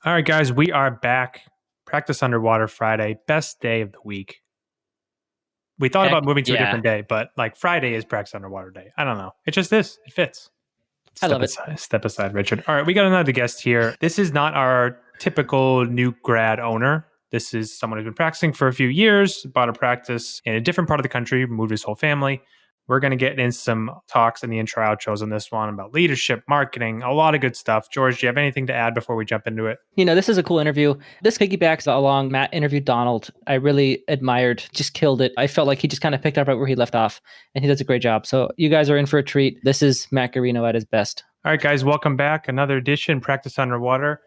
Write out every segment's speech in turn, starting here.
All right, guys, we are back. Practice Underwater Friday, best day of the week. We thought Heck about moving to a yeah. different day, but like Friday is Practice Underwater Day. I don't know. It just is. It fits. I love it. Step aside, Richard. All right, we got another guest here. This is not our typical new grad owner. This is someone who's been practicing for a few years, bought a practice in a different part of the country, moved his whole family. We're going to get in some talks in the intro outros on this one about leadership, marketing, a lot of good stuff. George, do you have anything to add before we jump into it? This is a cool interview. This piggybacks along Matt interviewed Donald. I really admired, just killed it. I felt like he just kind of picked up right where he left off, and he does a great job. So you guys are in for a treat. This is Matt Garino at his best. All right, guys, welcome back. Another edition, Practice Underwater.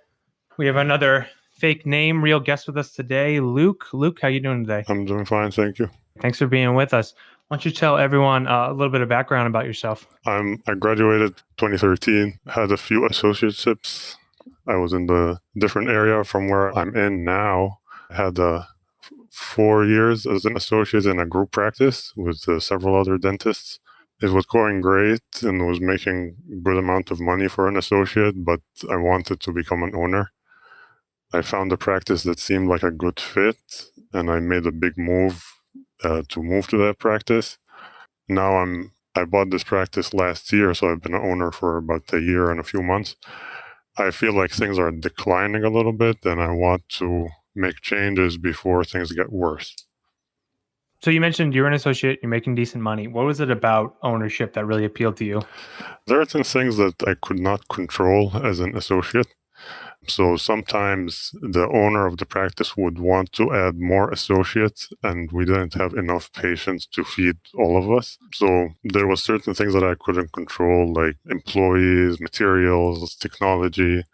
We have another fake name, real guest with us today, Luke. Luke, how you doing today? I'm doing fine, thank you. Thanks for being with us. Why don't you tell everyone a little bit of background about yourself? I graduated 2013, had a few associateships. I was in the different area from where I'm in now. I had 4 years as an associate in a group practice with several other dentists. It was going great and was making a good amount of money for an associate, but I wanted to become an owner. I found a practice that seemed like a good fit, and I made a big move to move to that practice. Now I bought this practice last year, so I've been an owner for about a year and a few months. I feel like things are declining a little bit, and I want to make changes before things get worse. So you mentioned you're an associate, you're making decent money. What was it about ownership that really appealed to you? There are some things that I could not control as an associate. So sometimes the owner of the practice would want to add more associates, and we didn't have enough patients to feed all of us. So there was certain things that I couldn't control, like employees, materials, technology,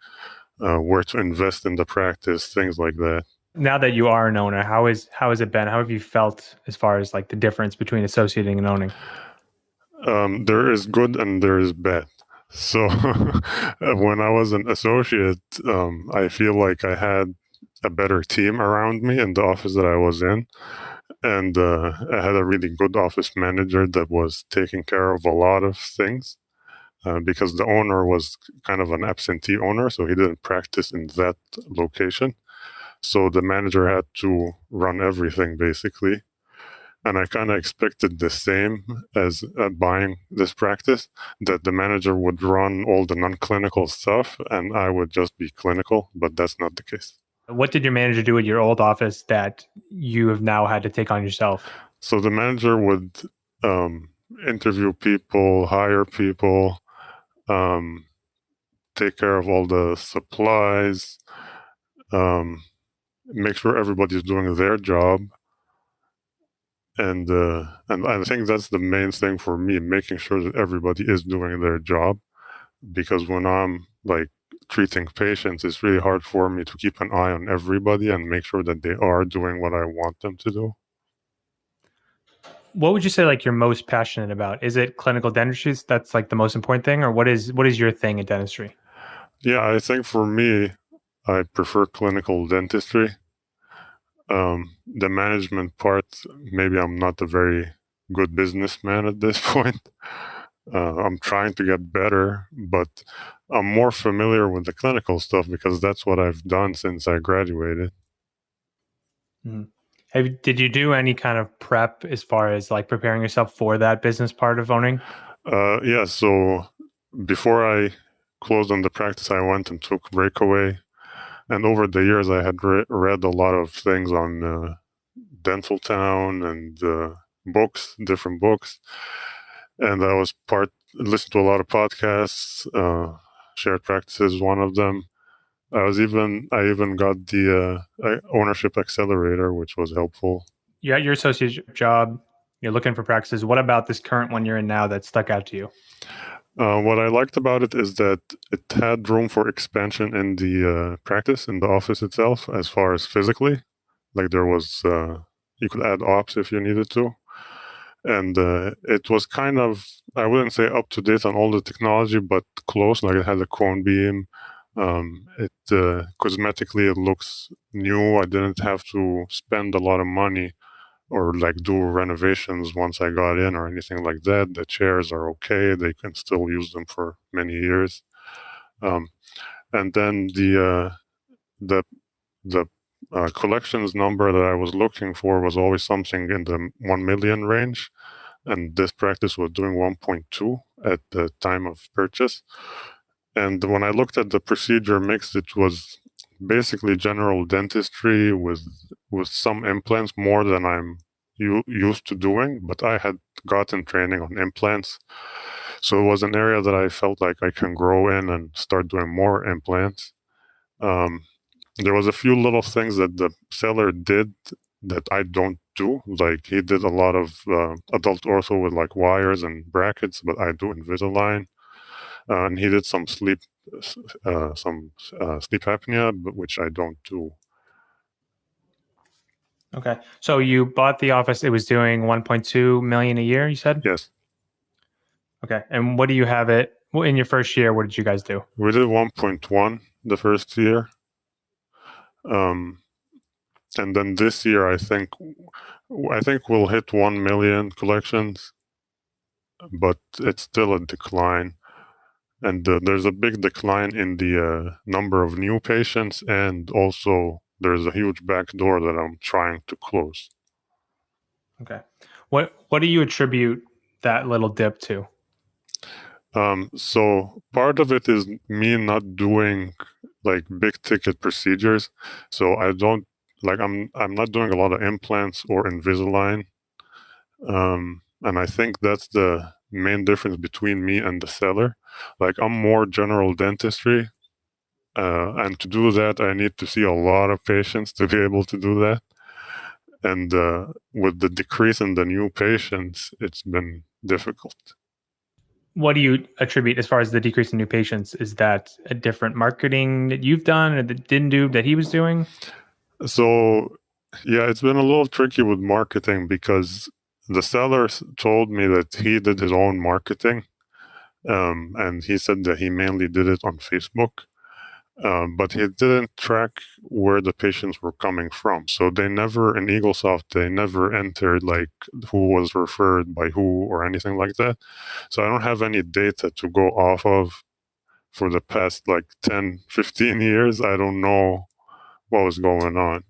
where to invest in the practice, things like that. Now that you are an owner, how has it been? How have you felt as far as like the difference between associating and owning? There is good and there is bad. So when I was an associate, I feel like I had a better team around me in the office that I was in. And I had a really good office manager that was taking care of a lot of things because the owner was kind of an absentee owner, so he didn't practice in that location. So the manager had to run everything basically. And I kind of expected the same as buying this practice, that the manager would run all the non-clinical stuff and I would just be clinical, but that's not the case. What did your manager do at your old office that you have now had to take on yourself? So the manager would interview people, hire people, take care of all the supplies, make sure everybody's doing their job. And I think that's the main thing for me, making sure that everybody is doing their job. Because when I'm like treating patients, it's really hard for me to keep an eye on everybody and make sure that they are doing what I want them to do. What would you say like you're most passionate about? Is it clinical dentistry? That's like the most important thing, or what is your thing in dentistry? Yeah, I think for me, I prefer clinical dentistry. The management part, maybe I'm not a very good businessman at this point. I'm trying to get better, but I'm more familiar with the clinical stuff because that's what I've done since I graduated. Mm-hmm. Did you do any kind of prep as far as like preparing yourself for that business part of owning? Yeah, so before I closed on the practice, I went and took breakaway. And over the years, I had read a lot of things on Dental Town and different books. And I was listened to a lot of podcasts. Shared Practice is one of them. I even got the ownership accelerator, which was helpful. You got your associate job. You're looking for practices. What about this current one you're in now that stuck out to you? What I liked about it is that it had room for expansion in the practice, in the office itself, as far as physically. Like there was, you could add ops if you needed to. And it was kind of, I wouldn't say up to date on all the technology, but close. Like it had a cone beam. Cosmetically, it looks new. I didn't have to spend a lot of money or like do renovations once I got in or anything like that. The chairs are okay. They can still use them for many years. And then the the collections number that I was looking for was always something in the 1 million range, and this practice was doing 1.2 at the time of purchase. And when I looked at the procedure mix, it was basically general dentistry with some implants, more than I'm used to doing, but I had gotten training on implants. So it was an area that I felt like I can grow in and start doing more implants. There was a few little things that the seller did that I don't do. Like he did a lot of adult ortho with like wires and brackets, but I do Invisalign. And he did some sleep apnea, but which I don't do. Okay. So you bought the office. It was doing 1.2 million a year, you said? Yes. Okay. And what do you have it in your first year? What did you guys do? We did 1.1 the first year. And then this year, I think we'll hit 1 million collections, but it's still a decline. And there's a big decline in the number of new patients, and also there's a huge back door that I'm trying to close. Okay. What do you attribute that little dip to? So part of it is me not doing like big ticket procedures. So I don't like I'm not doing a lot of implants or Invisalign. And I think that's the main difference between me and the seller. Like I'm more general dentistry. And to do that, I need to see a lot of patients to be able to do that. And with the decrease in the new patients, it's been difficult. What do you attribute as far as the decrease in new patients? Is that a different marketing that you've done or that didn't do that he was doing? So, yeah, it's been a little tricky with marketing because the seller told me that he did his own marketing. And he said that he mainly did it on Facebook. But he didn't track where the patients were coming from. So they never, in Eaglesoft, they never entered like who was referred by who or anything like that. So I don't have any data to go off of for the past like 10, 15 years. I don't know what was going on.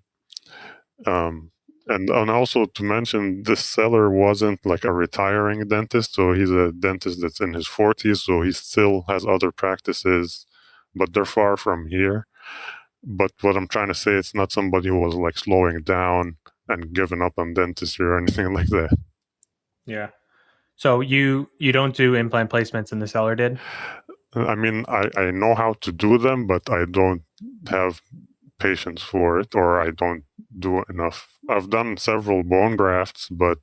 And also to mention, this seller wasn't like a retiring dentist. So he's a dentist that's in his 40s. So he still has other practices, but they're far from here. But what I'm trying to say, it's not somebody who was like slowing down and giving up on dentistry or anything like that. Yeah. So you don't do implant placements and the seller did? I mean, I know how to do them, but I don't have patience for it, or I don't do enough. I've done several bone grafts, but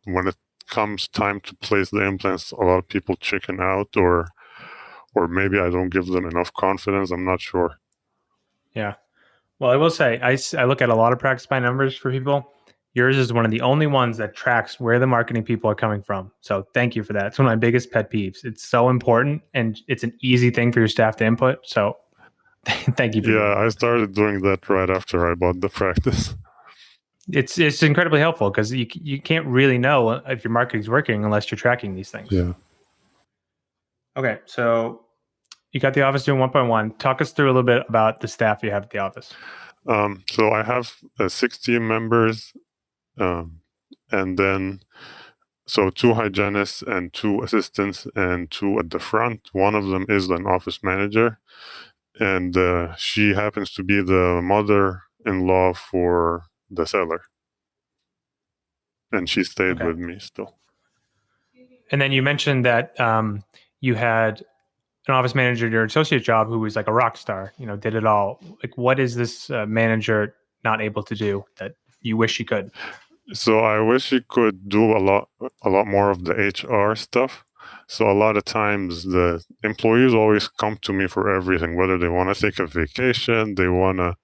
when it comes time to place the implants, a lot of people chicken out, or maybe I don't give them enough confidence. I'm not sure. Yeah. Well, I will say, I look at a lot of practice by numbers for people. Yours is one of the only ones that tracks where the marketing people are coming from. So thank you for that. It's one of my biggest pet peeves. It's so important and it's an easy thing for your staff to input. So thank you for Yeah, I started doing that right after I bought the practice. It's incredibly helpful because you can't really know if your marketing's working unless you're tracking these things. Yeah. Okay, so you got the office doing 1.1. Talk us through a little bit about the staff you have at the office. So I have 16 members, and then so 2 hygienists and 2 assistants and 2 at the front. One of them is an office manager, and she happens to be the mother-in-law for the seller, and she stayed with me still. And then you mentioned that you had an office manager at your associate job who was like a rock star, did it all. Like, what is this manager not able to do that you wish she could? So I wish she could do a lot more of the HR stuff. So a lot of times the employees always come to me for everything, whether they want to take a vacation, they want to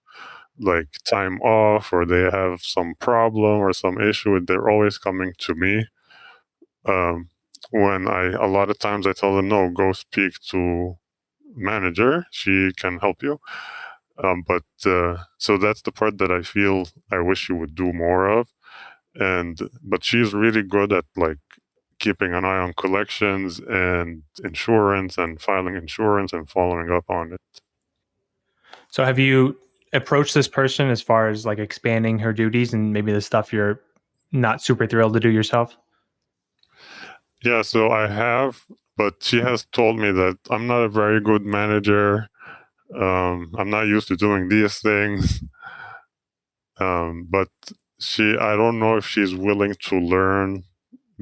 like time off, or they have some problem or some issue, they're always coming to me. When a lot of times I tell them, no, go speak to manager, she can help you. But so that's the part that I feel I wish you would do more of. But she's really good at like keeping an eye on collections and insurance and filing insurance and following up on it. So have you approach this person as far as like expanding her duties and maybe the stuff you're not super thrilled to do yourself? Yeah, so I have, but she has told me that I'm not a very good manager. I'm not used to doing these things. But I don't know if she's willing to learn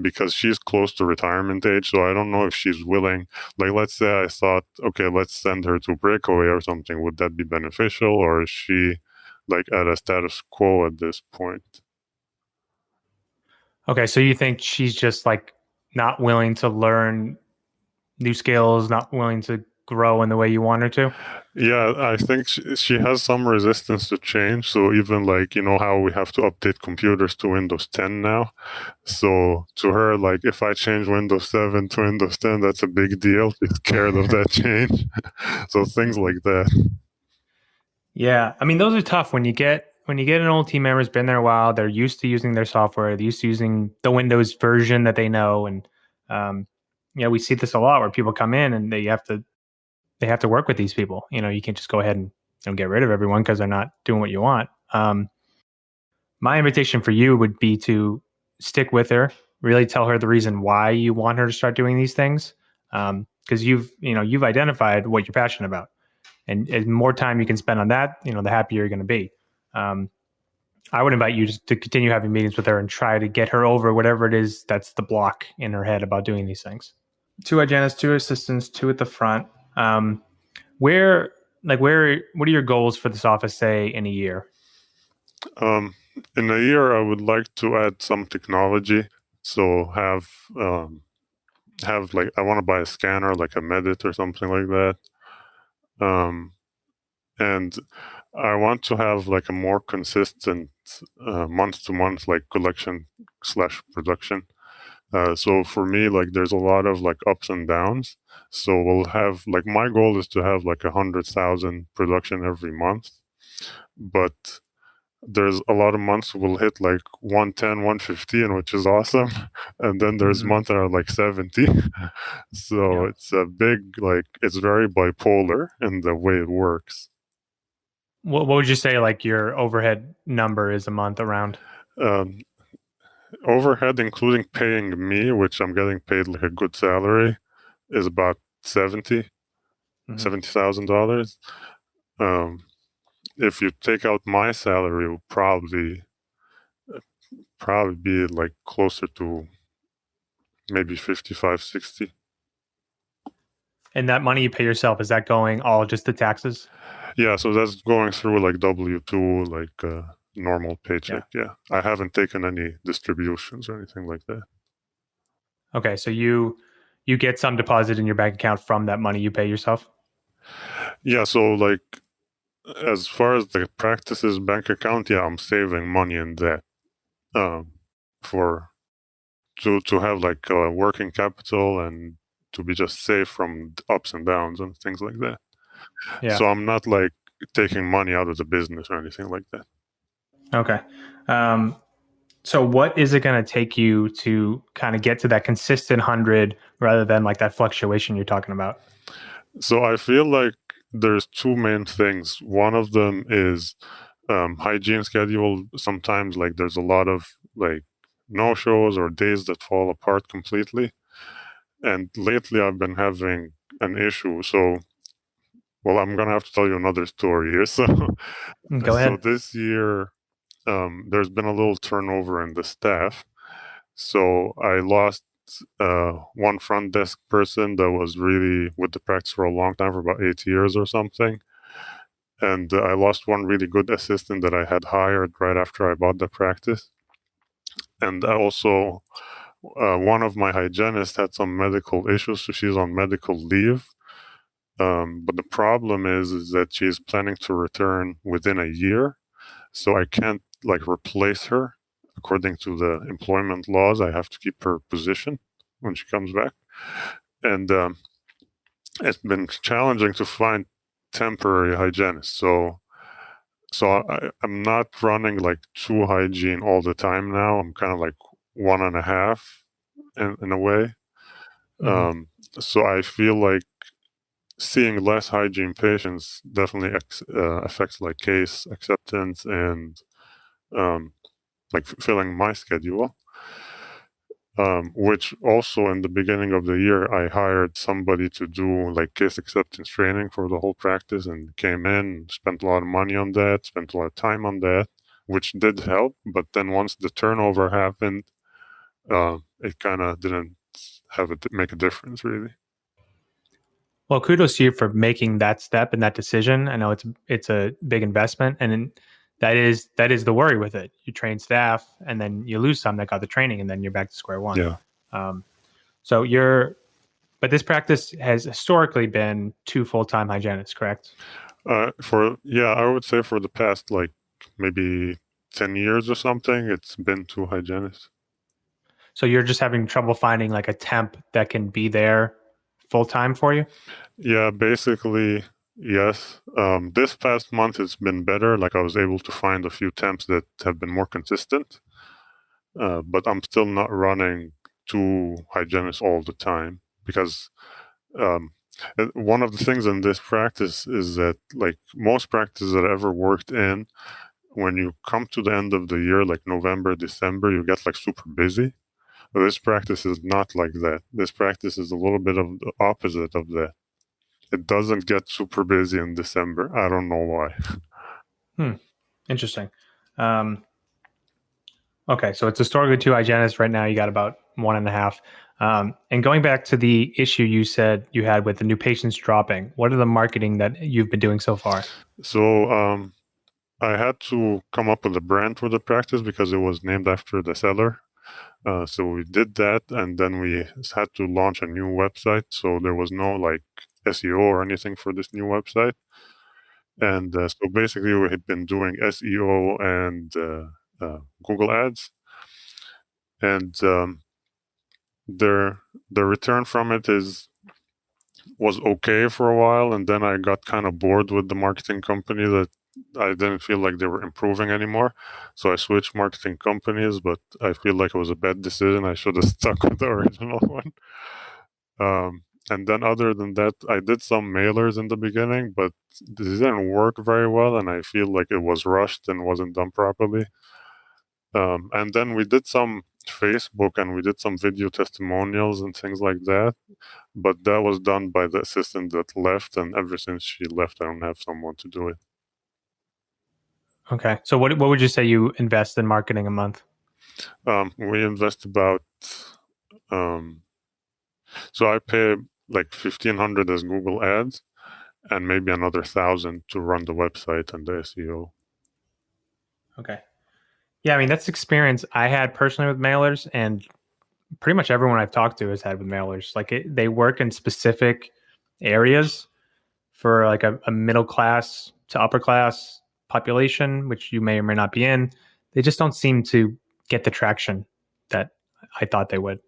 because she's close to retirement age. So I don't know if she's willing. Like, let's say I thought, okay, let's send her to breakaway or something. Would that be beneficial, or is she like at a status quo at this point? Okay, so you think she's just like not willing to learn new skills, not willing to grow in the way you want her to? Yeah, I think she has some resistance to change. So even like, how we have to update computers to Windows 10 now. So to her, like if I change Windows 7 to Windows 10, that's a big deal. She's scared of that change. So things like that. Yeah, I mean those are tough when you get an old team member who's been there a while. They're used to using their software. They're used to using the Windows version that they know, and um, we see this a lot where people come in and they have to work with these people. You can't just go ahead and get rid of everyone because they're not doing what you want. My invitation for you would be to stick with her, really tell her the reason why you want her to start doing these things, because you've identified what you're passionate about, and more time you can spend on that, the happier you're going to be. Um, I would invite you to continue having meetings with her and try to get her over whatever it is that's the block in her head about doing these things. 2 hygienists, 2 assistants, 2 at the front. Where, what are your goals for this office, say, in a year? In a year, I would like to add some technology. So have like I want to buy a scanner, like a Medit or something like that. And I want to have like a more consistent month to month like collection slash production. So for me, like there's a lot of like ups and downs. So we'll have like my goal is to have like 100,000 production every month, but there's a lot of months we'll hit like 110, 115, which is awesome. And then there's months that are like 70. So it's a big, like, it's very bipolar in the way it works. What would you say like your overhead number is a month around? Um, Overhead, including paying me, which I'm getting paid like a good salary, is about $70,000. If you take out my salary, it will probably be like closer to maybe 55, 60. And that money you pay yourself, is that going all just to taxes? Yeah, so that's going through like W-2, like normal paycheck. Yeah. I haven't taken any distributions or anything like that. Okay, so you get some deposit in your bank account from that money you pay yourself? Yeah, so like as far as the practices bank account, yeah, I'm saving money in that for to have like working capital and to be just safe from ups and downs and things like that. Yeah. So I'm not like taking money out of the business or anything like that. Okay. So what is it going to take you to kind of get to that consistent 100 rather than like that fluctuation you're talking about? So I feel like there's two main things. One of them is hygiene schedule. Sometimes like there's a lot of like no shows or days that fall apart completely. And lately I've been having an issue. So, well, I'm gonna have to tell you another story here. So, Go ahead. This year, there's been a little turnover in the staff. So I lost one front desk person that was really with the practice for a long time, for about 8 years or something. And I lost one really good assistant that I had hired right after I bought the practice. And I also, one of my hygienists had some medical issues, so she's on medical leave. But the problem is that she's planning to return within a year, so I can't like replace her. According to the employment laws, I have to keep her position when she comes back, and it's been challenging to find temporary hygienists. So I'm not running like two hygiene all the time now. I'm kind of like one and a half in a way. So I feel like seeing less hygiene patients definitely affects like case acceptance and like filling my schedule. Which also in the beginning of the year, I hired somebody to do like case acceptance training for the whole practice and came in, spent a lot of money on that, spent a lot of time on that, which did help. But then once the turnover happened, it kind of didn't make a difference really. Well, kudos to you for making that step and that decision. I know it's a big investment, and that is the worry with it. You train staff, and then you lose some that got the training, and then you're back to square one. Yeah. Um, but this practice has historically been 2 full-time hygienists, correct? I would say for the past like maybe 10 years or something, it's been 2 hygienists. So you're just having trouble finding like a temp that can be there full-time for you? Yeah, basically, yes. This past month it's been better. Like I was able to find a few temps that have been more consistent, but I'm still not running 2 hygienists all the time because um, one of the things in this practice is that like most practices that I ever worked in, when you come to the end of the year, like November, December, you get like super busy. But this practice is not like that. This practice is a little bit of the opposite of that. It doesn't get super busy in December. I don't know why. Interesting. Okay, so it's historically 2 hygienists. Right now, you got about 1.5. And going back to the issue you said you had with the new patients dropping, what are the marketing that you've been doing so far? So I had to come up with a brand for the practice because it was named after the seller. So we did that, and then we had to launch a new website. So there was no like SEO or anything for this new website. And so basically, we had been doing SEO and Google Ads, and the return from it was okay for a while, and then I got kind of bored with the marketing company that I didn't feel like they were improving anymore. So I switched marketing companies, but I feel like it was a bad decision. I should have stuck with the original one. And then other than that, I did some mailers in the beginning, but they didn't work very well, and I feel like it was rushed and wasn't done properly. And then we did some Facebook and we did some video testimonials and things like that. But that was done by the assistant that left, and ever since she left, I don't have someone to do it. Okay, so what would you say you invest in marketing a month? We invest about, um, so I pay like 1,500 as Google Ads, and maybe another 1,000 to run the website and the SEO. Okay. Yeah, I mean, that's experience I had personally with mailers, and pretty much everyone I've talked to has had with mailers. Like they work in specific areas for like a middle class to upper class population, which you may or may not be in. They just don't seem to get the traction that I thought they would.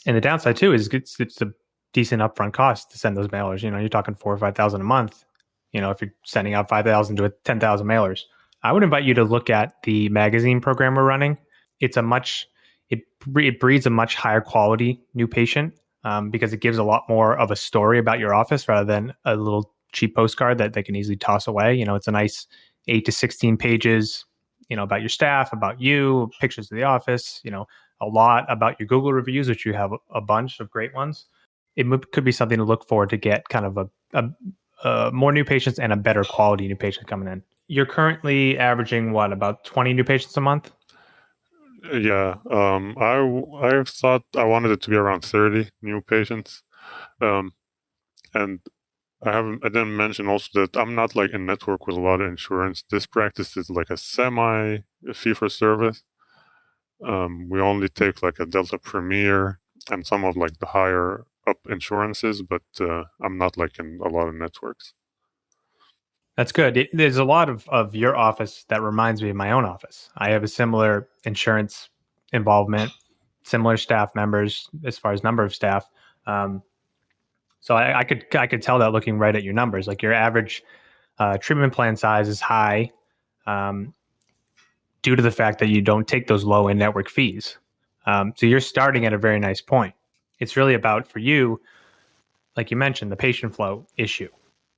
And the downside too is it's a decent upfront cost to send those mailers. You know, you're talking 4,000 or 5,000 a month. You know, if you're sending out 5,000 to 10,000 mailers, I would invite you to look at the magazine program we're running. It's it breeds a much higher quality new patient because it gives a lot more of a story about your office rather than a little cheap postcard that they can easily toss away. You know, it's a nice 8 to 16 pages, you know, about your staff, about you, pictures of the office, you know, a lot about your Google reviews, which you have a bunch of great ones. Could be something to look forward to get kind of a more new patients and a better quality new patient coming in. You're currently averaging what, about 20 new patients a month? Yeah, I thought I wanted it to be around 30 new patients, um, and I didn't mention also that I'm not like in network with a lot of insurance. This practice is like a semi fee for service. We only take like a Delta Premier and some of like the higher up insurances, but I'm not like in a lot of networks. That's good. There's a lot of your office that reminds me of my own office. I have a similar insurance involvement, similar staff members as far as number of staff. Um, so I could tell that looking right at your numbers. Like your average treatment plan size is high um, due to the fact that you don't take those low in network fees. So you're starting at a very nice point. It's really about for you like you mentioned, the patient flow issue.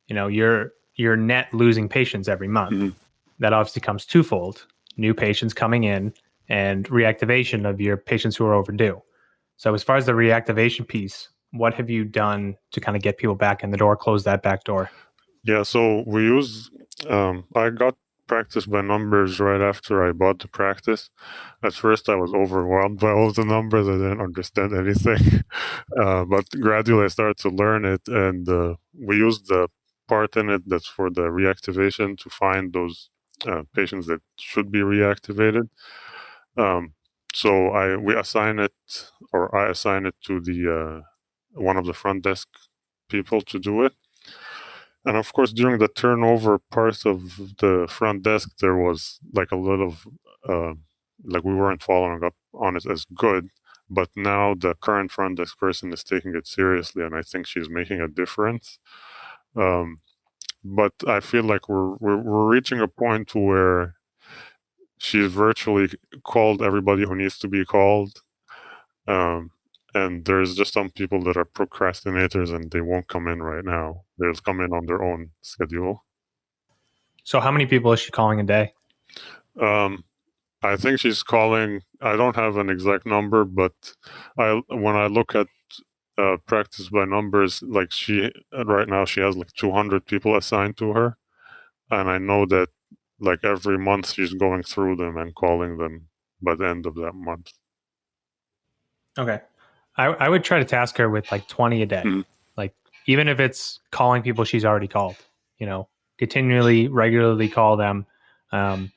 You're net losing patients every month. Mhm. That obviously comes twofold: new patients coming in and reactivation of your patients who are overdue. So as far as the reactivation piece, what have you done to kind of get people back in the door, close that back door? Yeah, so we use, I got practice by numbers right after I bought the practice. At first, I was overwhelmed by all the numbers. I didn't understand anything. But gradually, I started to learn it. And we used the part in it that's for the reactivation to find those patients that should be reactivated. Um, so I assign it to the one of the front desk people to do it. And of course, during the turnover part of the front desk, there was like a lot of, uh, like we weren't following up on it as good. But now the current front desk person is taking it seriously, and I think she's making a difference. Um, but I feel like we're reaching a point where she's virtually called everybody who needs to be called. Um, and there's just some people that are procrastinators and they won't come in right now. They'll come in on their own schedule. So how many people is she calling a day? Um, I think she's calling. I don't have an exact number, but when I look at practice by numbers, like she right now she has like 200 people assigned to her, and I know that like every month she's going through them and calling them by the end of that month. Okay. I would try to task her with like 20 a day. Mhm. Like, even if it's calling people she's already called, continually, regularly call them. And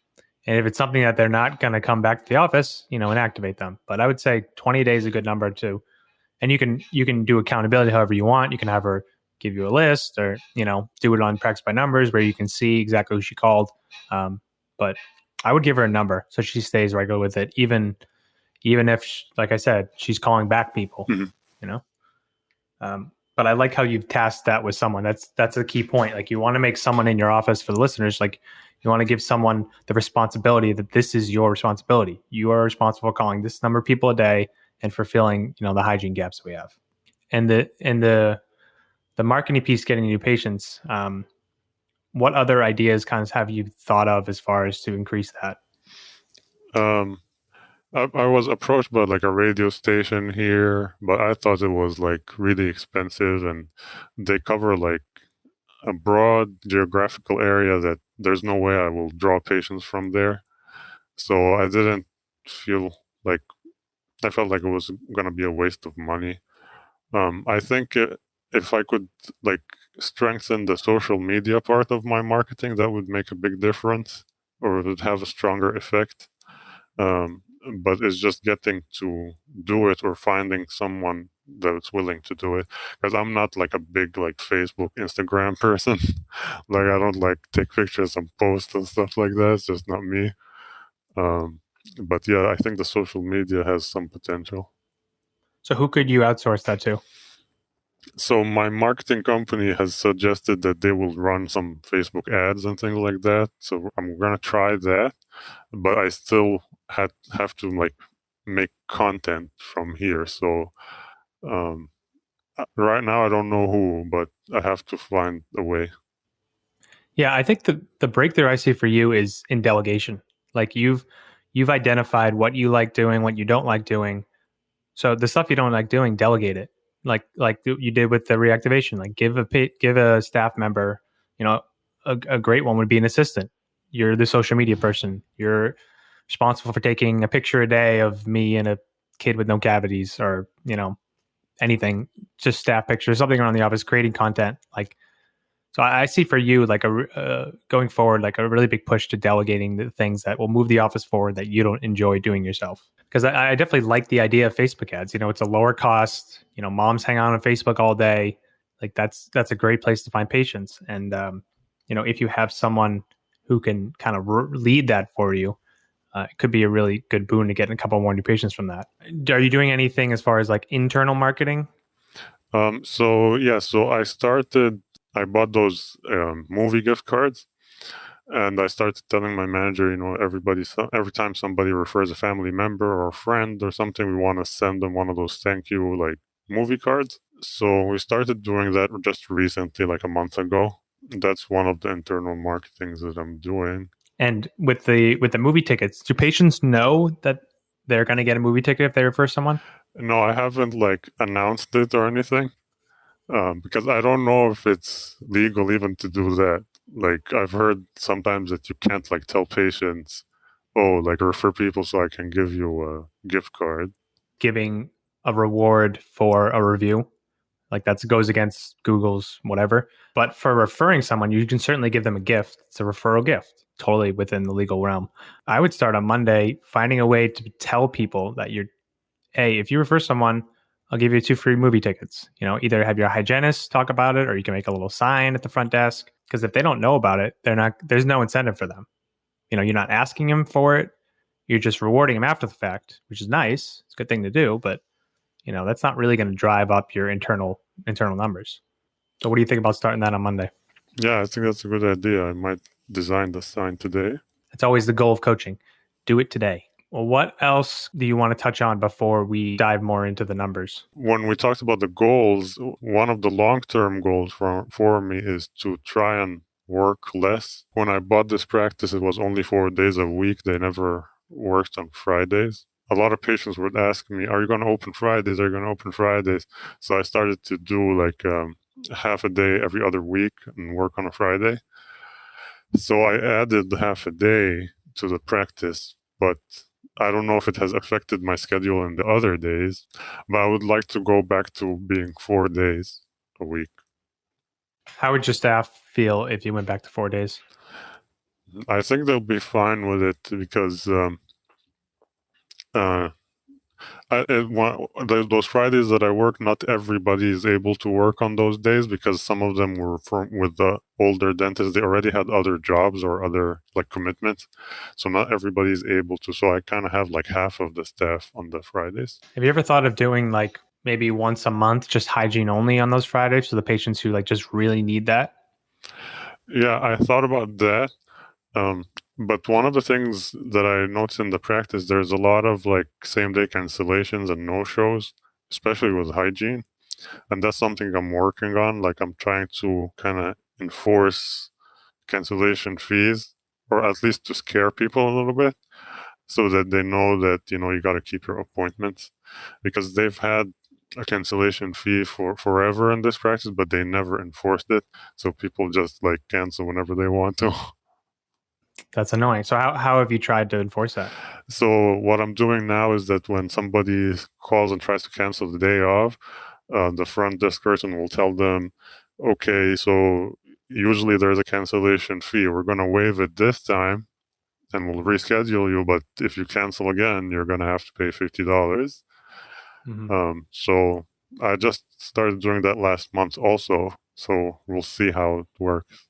if it's something that they're not going to come back to the office, inactivate them. But I would say 20 days is a good number too. And you can do accountability however you want. You can have her give you a list, or, do it on practice by numbers where you can see exactly who she called. But I would give her a number so she stays regular with it, even if, like I said, she's calling back people, Mhm. you know. But I like how you've tasked that with someone. That's a key point. Like, you want to make someone in your office, for the listeners, like, you want to give someone the responsibility that this is your responsibility. You are responsible for calling this number of people a day and for filling, the hygiene gaps that we have. And the marketing piece, getting new patients. What other ideas kind of have you thought of as far as to increase that? Um, I was approached by like a radio station here, but I thought it was like really expensive, and they cover like a broad geographical area that there's no way I will draw patients from there. So I didn't feel like I felt like it was going to be a waste of money. I think if I could like strengthen the social media part of my marketing, that would make a big difference, or it would have a stronger effect. Um, but it's just getting to do it or finding someone that's willing to do it. Because I'm not like a big like Facebook, Instagram person. Like I don't like take pictures and post and stuff like that. It's just not me. Um, but yeah, I think the social media has some potential. So who could you outsource that to? So my marketing company has suggested that they will run some Facebook ads and things like that. So I'm gonna try that, but I still have to like make content from here. So um, right now I don't know who, but I have to find a way. Yeah, I think the breakthrough I see for you is in delegation. Like, you've identified what you like doing, what you don't like doing. So the stuff you don't like doing, delegate it. Like you did with the reactivation. Like, give a staff member, a great one would be an assistant. You're the social media person. You're responsible for taking a picture a day of me and a kid with no cavities, or, anything, just staff pictures, something around the office, creating content. Like, so I see for you, like, going forward, like a really big push to delegating the things that will move the office forward that you don't enjoy doing yourself. Because I definitely like the idea of Facebook ads. It's a lower cost. Moms hang out on Facebook all day. Like, that's a great place to find patients. And if you have someone who can kind of lead that for you, it could be a really good boon to get a couple more new patients from that. Are you doing anything as far as like internal marketing? So yeah, so I bought those movie gift cards, and I started telling my manager, every time somebody refers a family member or a friend or something, we want to send them one of those thank you like movie cards. So we started doing that just recently, like a month ago. That's one of the internal marketings that I'm doing. And with the movie tickets, do patients know that they're going to get a movie ticket if they refer someone? No, I haven't like announced it or anything, because I don't know if it's legal even to do that. Like I've heard sometimes that you can't like tell patients, oh, like refer people so I can give you a gift card. Giving a reward for a review, like that goes against Google's whatever. But for referring someone, you can certainly give them a gift. It's a referral gift, totally within the legal realm. I would start on Monday finding a way to tell people that hey, if you refer someone, I'll give you 2 free movie tickets. Either have your hygienist talk about it, or you can make a little sign at the front desk. Because if they don't know about it, there's no incentive for them. You're not asking them for it. You're just rewarding them after the fact, which is nice. It's a good thing to do, but that's not really going to drive up your internal numbers. So what do you think about starting that on Monday? Yeah, I think that's a good idea. I might design the sign today. It's always the goal of coaching. Do it today. Well, what else do you want to touch on before we dive more into the numbers? When we talked about the goals, one of the long-term goals for me is to try and work less. When I bought this practice, it was only 4 days a week. They never worked on Fridays. A lot of patients would ask me, are you going to open Fridays? Are you going to open Fridays? So I started to do like half a day every other week and work on a Friday. So I added half a day to the practice, but I don't know if it has affected my schedule in the other days, but I would like to go back to being 4 days a week. How would your staff feel if you went back to 4 days? I think they'll be fine with it because those Fridays that I work, not everybody is able to work on those days because some of them were with the older dentists. They already had other jobs or other like commitments, so not everybody is able to. So I kind of have like half of the staff on the Fridays. Have you ever thought of doing like maybe once a month, just hygiene only on those Fridays for the patients who like just really need that? Yeah, I thought about that. But one of the things that I noticed in the practice, there's a lot of like same day cancellations and no shows, especially with hygiene. And that's something I'm working on. Like I'm trying to kind of enforce cancellation fees, or at least to scare people a little bit so that they know that, you got to keep your appointments, because they've had a cancellation fee for forever in this practice, but they never enforced it. So people just like cancel whenever they want to. That's annoying. So how have you tried to enforce that? So what I'm doing now is that when somebody calls and tries to cancel the day off, the front desk person will tell them, okay, so usually there's a cancellation fee. We're going to waive it this time and we'll reschedule you. But if you cancel again, you're going to have to pay $50. So I just started doing that last month also. So we'll see how it works.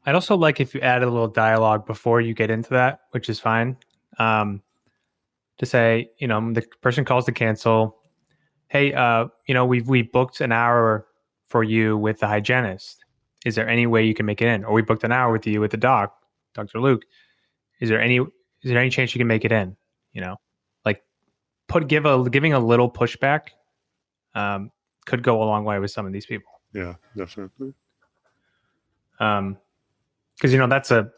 I'd also like if you added a little dialogue before you get into that, which is fine. To say, the person calls to cancel. Hey, we booked an hour for you with the hygienist. Is there any way you can make it in? Or we booked an hour with you with the doc, Dr. Luke. Is there any chance you can make it in? Like giving a little pushback could go a long way with some of these people. Yeah, definitely. Because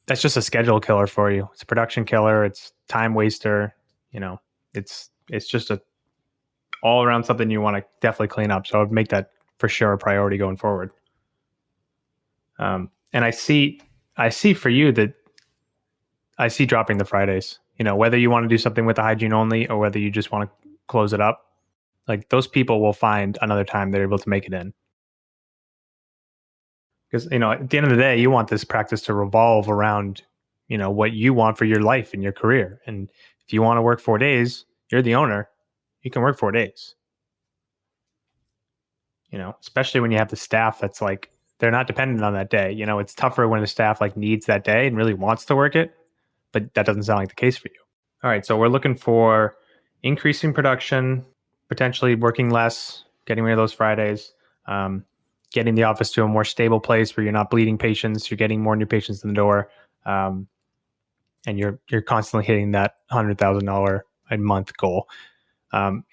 that's just a schedule killer for you. It's a production killer. It's time waster. It's just a all around something you want to definitely clean up. So I would make that for sure a priority going forward. And I see for you that I see dropping the Fridays. Whether you want to do something with the hygiene only or whether you just want to close it up, like those people will find another time they're able to make it in. Because, at the end of the day, you want this practice to revolve around, what you want for your life and your career. And if you want to work 4 days, you're the owner, you can work 4 days. Especially when you have the staff that's like, they're not dependent on that day. It's tougher when the staff like needs that day and really wants to work it, but that doesn't sound like the case for you. All right. So we're looking for increasing production, potentially working less, getting rid of those Fridays, getting the office to a more stable place where you're not bleeding patients, you're getting more new patients in the door, and you're constantly hitting that $100,000 a month goal.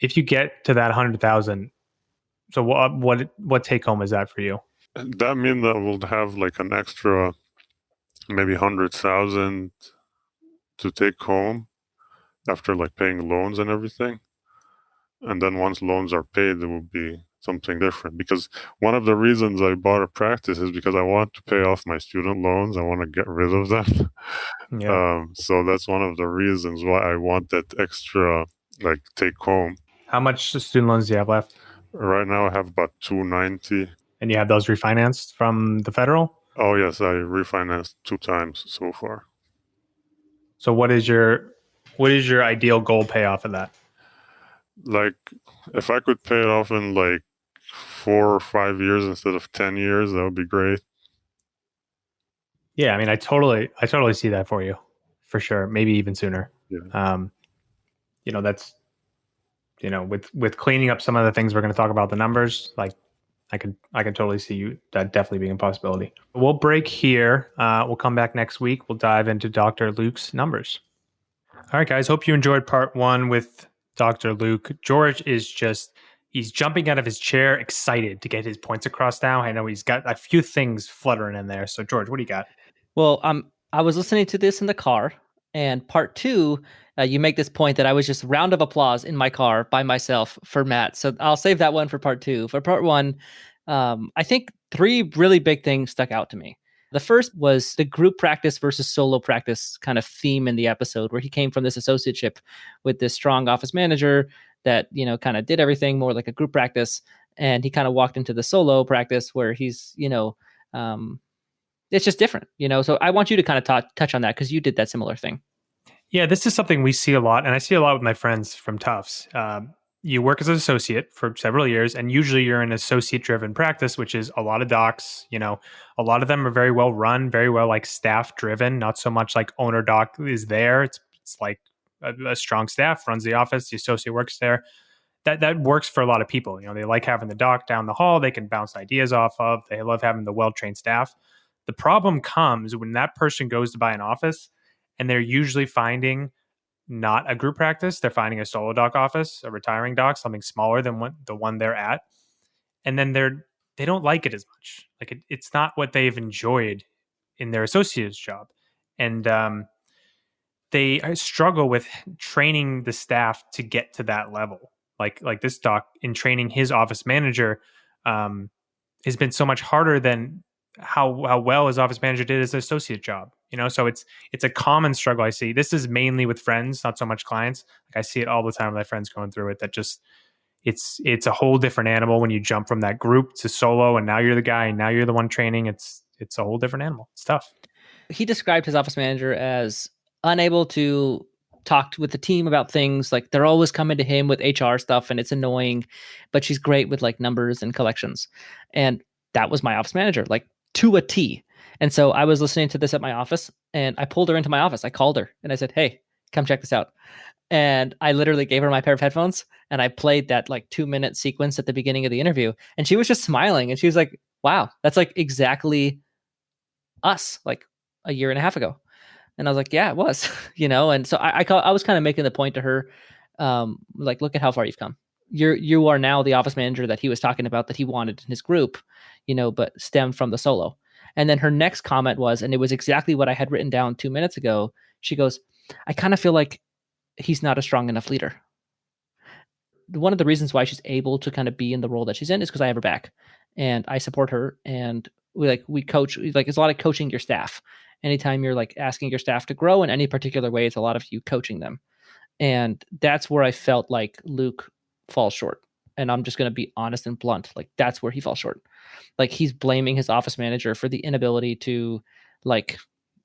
If you get to that 100,000, so what take home is that for you? That means that we'll have like an extra maybe 100,000 to take home after like paying loans and everything. And then once loans are paid, it will be something different. Because one of the reasons I bought a practice is because I want to pay off my student loans. I want to get rid of them. Yeah. So that's one of the reasons why I want that extra like take home. How much student loans do you have left? Right now I have about 290. And you have those refinanced from the federal? Oh yes, I refinanced 2 times so far. So what is your ideal goal payoff of that? Like if I could pay it off in like 4 or 5 years instead of 10 years, that would be great. Yeah, I mean, I totally see that for you, for sure. Maybe even sooner. Yeah. That's with cleaning up some of the things we're going to talk about, the numbers. Like, I can totally see that definitely being a possibility. We'll break here. We'll come back next week. We'll dive into Dr. Luke's numbers. All right, guys. Hope you enjoyed part 1 with Dr. Luke. George is he's jumping out of his chair, excited to get his points across now. I know he's got a few things fluttering in there. So, George, what do you got? Well, I was listening to this in the car, and part 2, you make this point that I was just round of applause in my car by myself for Matt. So I'll save that one for part 2. For part 1, I think 3 really big things stuck out to me. The first was the group practice versus solo practice kind of theme in the episode, where he came from this associateship with this strong office manager that, kind of did everything more like a group practice. And he kind of walked into the solo practice where he's, it's just different, So I want you to kind of touch on that because you did that similar thing. Yeah, this is something we see a lot, and I see a lot with my friends from Tufts. You work as an associate for several years, and usually you're in associate-driven practice, which is a lot of docs. A lot of them are very well run, very well like staff-driven. Not so much like owner doc is there. It's like a strong staff runs the office. The associate works there. That works for a lot of people. They like having the doc down the hall. They can bounce ideas off of. They love having the well-trained staff. The problem comes when that person goes to buy an office, and they're usually finding not a group practice. They're finding a solo doc office, a retiring doc, something smaller than the one they're at. And then they don't like it as much. Like it's not what they've enjoyed in their associate's job. And they struggle with training the staff to get to that level. Like this doc in training his office manager has been so much harder than how well his office manager did his associate job. So it's a common struggle I see. This is mainly with friends, not so much clients. Like I see it all the time with my friends going through it. That just it's a whole different animal when you jump from that group to solo, and now you're the guy, and now you're the one training. It's a whole different animal. It's tough. He described his office manager as unable to talk with the team about things. Like they're always coming to him with HR stuff, and it's annoying, but she's great with like numbers and collections. And that was my office manager, like to a T. And so I was listening to this at my office, and I pulled her into my office. I called her and I said, "Hey, come check this out." And I literally gave her my pair of headphones, and I played that like 2-minute sequence at the beginning of the interview. And she was just smiling, and she was like, "Wow, that's like exactly us, like a year and a half ago." And I was like, "Yeah, it was," And so I was kind of making the point to her, like, look at how far you've come. You are now the office manager that he was talking about that he wanted in his group, but stemmed from the solo. And then her next comment was, and it was exactly what I had written down 2 minutes ago. She goes, "I kind of feel like he's not a strong enough leader." One of the reasons why she's able to kind of be in the role that she's in is because I have her back and I support her, and we coach. Like it's a lot of coaching your staff. Anytime you're like asking your staff to grow in any particular way, it's a lot of you coaching them. And that's where I felt like Luke falls short. And I'm just going to be honest and blunt. Like that's where he falls short. Like he's blaming his office manager for the inability to like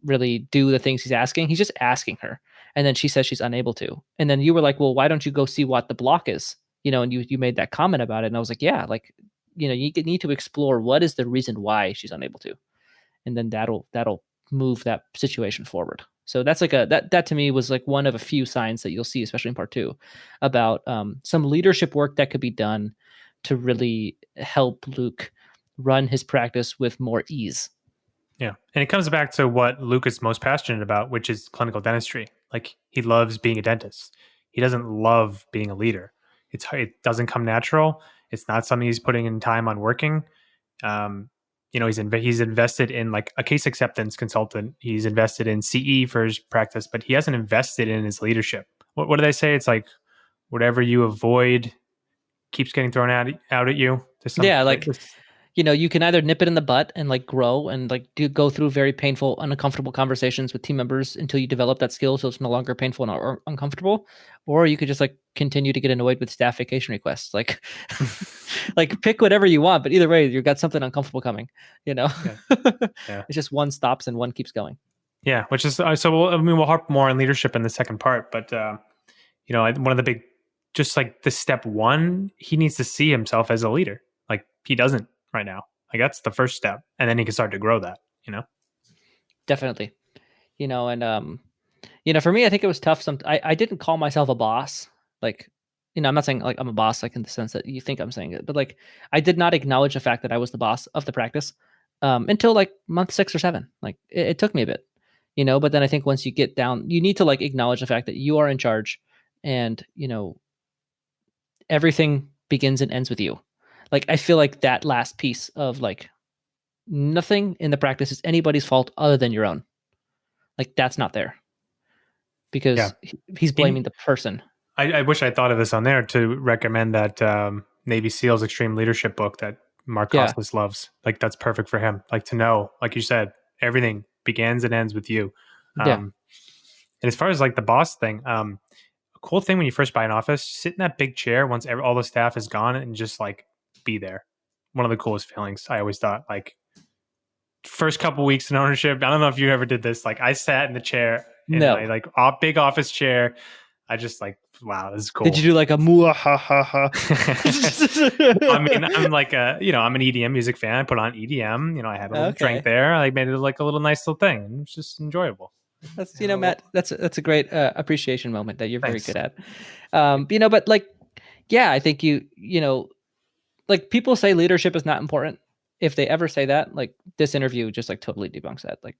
really do the things he's asking. He's just asking her. And then she says she's unable to. And then you were like, "Well, why don't you go see what the block is?" And you made that comment about it. And I was like, yeah, like, you need to explore what is the reason why she's unable to. And then that'll move that situation forward. So that's like that to me was like one of a few signs that you'll see, especially in part 2, about some leadership work that could be done to really help Luke run his practice with more ease. Yeah. And it comes back to what Luke is most passionate about, which is clinical dentistry. Like he loves being a dentist. He doesn't love being a leader. It doesn't come natural. It's not something he's putting in time on working. He's invested in like a case acceptance consultant. He's invested in CE for his practice, but he hasn't invested in his leadership. What do they say? It's like whatever you avoid keeps getting thrown out at you. Yeah, like you can either nip it in the butt and like grow and like go through very painful, uncomfortable conversations with team members until you develop that skill so it's no longer painful or uncomfortable, or you could just like continue to get annoyed with staff vacation requests. Like, like pick whatever you want, but either way, you've got something uncomfortable coming. Yeah. It's just one stops and one keeps going. Yeah, which is we'll harp more on leadership in the second part, but one of the big, just like the step one, he needs to see himself as a leader. Like he doesn't right now. Like that's the first step, and then he can start to grow that. Definitely. And for me, I think it was tough. I didn't call myself a boss. Like, I'm not saying like I'm a boss, like in the sense that you think I'm saying it, but like I did not acknowledge the fact that I was the boss of the practice until like month 6 or 7. Like it took me a bit, but then I think once you get down, you need to like acknowledge the fact that you are in charge, and everything begins and ends with you. Like I feel like that last piece of like nothing in the practice is anybody's fault other than your own. Like that's not there because he's blaming the person. I wish I thought of this on there to recommend that Navy SEALs Extreme Leadership book that Mark Costas loves. Like that's perfect for him. Like to know, like you said, everything begins and ends with you. And as far as like the boss thing, a cool thing when you first buy an office, sit in that big chair once all the staff is gone and just like be there. One of the coolest feelings. I always thought like first couple weeks in ownership. I don't know if you ever did this. Like I sat in the chair in my like big office chair. I just like, wow, this is cool. Did you do like a muahaha? I mean, I'm like I'm an EDM music fan. I put on EDM. I had a little drink there. I made it like a little nice little thing. And it was just enjoyable. That's Matt. That's a great appreciation moment that you're very good at. But like, yeah, I think like people say leadership is not important. If they ever say that, like this interview just like totally debunks that. Like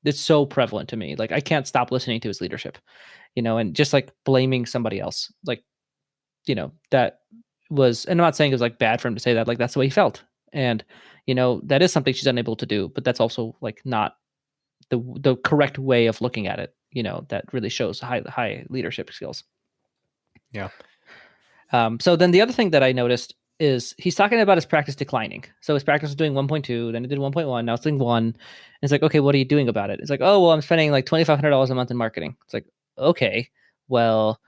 it's so prevalent to me. Like I can't stop listening to his leadership, and just like blaming somebody else. Like, that was, and I'm not saying it was like bad for him to say that, like that's the way he felt. And, that is something she's unable to do, but that's also like not the correct way of looking at it, that really shows high leadership skills. Yeah. So then the other thing that I noticed is he's talking about his practice declining. So his practice was doing 1.2, then it did 1.1, now it's doing 1. And it's like, okay, what are you doing about it? It's like, oh, well, I'm spending like $2,500 a month in marketing. It's like, okay, well,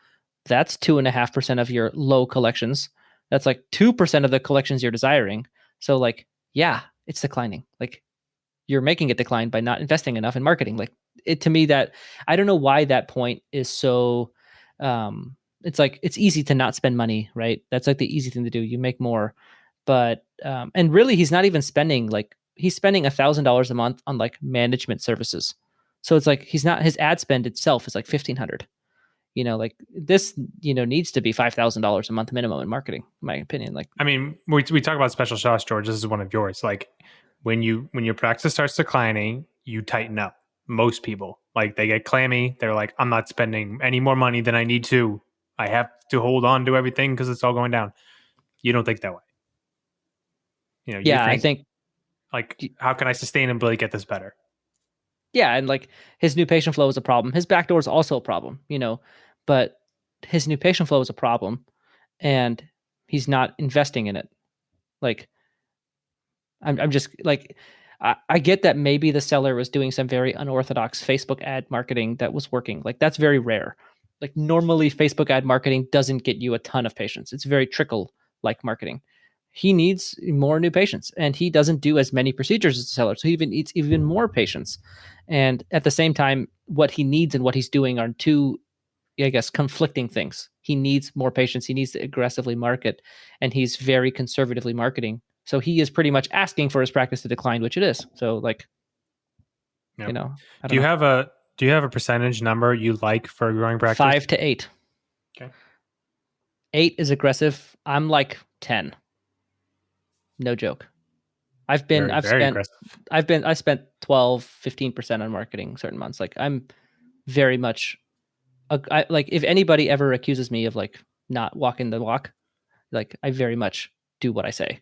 that's 2.5% of your low collections. That's like 2% of the collections you're desiring. So like, yeah, it's declining. Like you're making it decline by not investing enough in marketing. Like to me, that I don't know why that point is so, it's like, it's easy to not spend money, right? That's like the easy thing to do. You make more, but, and really he's not even spending, like he's spending $1,000 a month on like management services. So it's like, his ad spend itself is like $1,500, like this, needs to be $5,000 a month minimum in marketing, in my opinion. Like, I mean, we talk about special sauce, George. This is one of yours. Like when your practice starts declining, you tighten up. Most people, like they get clammy. They're like, I'm not spending any more money than I need to. I have to hold on to everything because it's all going down. You don't think that way. I think like, how can I sustainably get this better? Yeah. And like his new patient flow is a problem. His backdoor is also a problem, but his new patient flow is a problem and he's not investing in it. Like, I'm just like, I get that maybe the seller was doing some very unorthodox Facebook ad marketing that was working. Like that's very rare. Like normally Facebook ad marketing doesn't get you a ton of patients. It's very trickle like marketing. He needs more new patients and he doesn't do as many procedures as the seller. So he even needs even more patients. And at the same time, what he needs and what he's doing are two, I guess, conflicting things. He needs more patients. He needs to aggressively market and he's very conservatively marketing. So he is pretty much asking for his practice to decline, which it is. So like, do you have a percentage number you like for a growing practice? 5 to 8. Okay. 8 is aggressive. I'm like 10. No joke. I spent 12, 15% on marketing certain months. Like I'm very much like if anybody ever accuses me of like not walking the walk, Like, I very much do what I say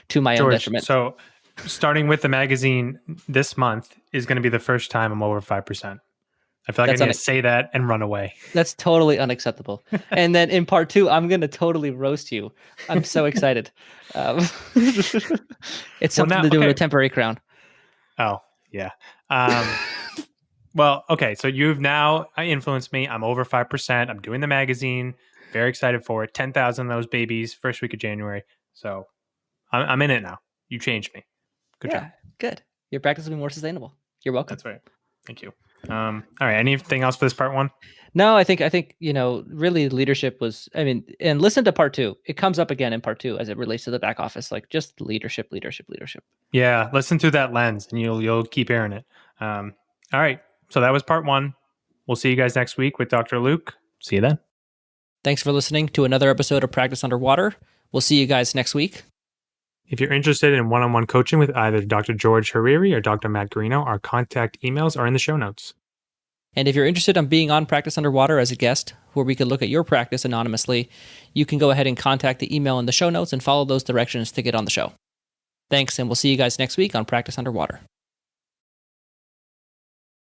to my own George, detriment. so starting with the magazine this month is going to be the first time I'm over 5%. I feel like That's I need to say that and run away. That's totally unacceptable. And then in part 2, I'm going to totally roast you. I'm so excited. It's something to do with a temporary crown. Oh, yeah. Well, okay. So you've now influenced me. I'm over 5%. I'm doing the magazine. Very excited for it. 10,000 of those babies first week of January. So I'm in it now. You changed me. Good job. Good. Your practice will be more sustainable. You're welcome. That's right. Thank you. All right. Anything else for this part 1? No, I think really leadership was. I mean, and listen to part 2. It comes up again in part 2 as it relates to the back office, like just leadership. Yeah, listen through that lens, and you'll keep hearing it. All right. So that was part 1. We'll see you guys next week with Dr. Luke. See you then. Thanks for listening to another episode of Practice Underwater. We'll see you guys next week. If you're interested in one-on-one coaching with either Dr. George Hariri or Dr. Matt Garino, our contact emails are in the show notes. And if you're interested in being on Practice Underwater as a guest, where we could look at your practice anonymously, you can go ahead and contact the email in the show notes and follow those directions to get on the show. Thanks, and we'll see you guys next week on Practice Underwater.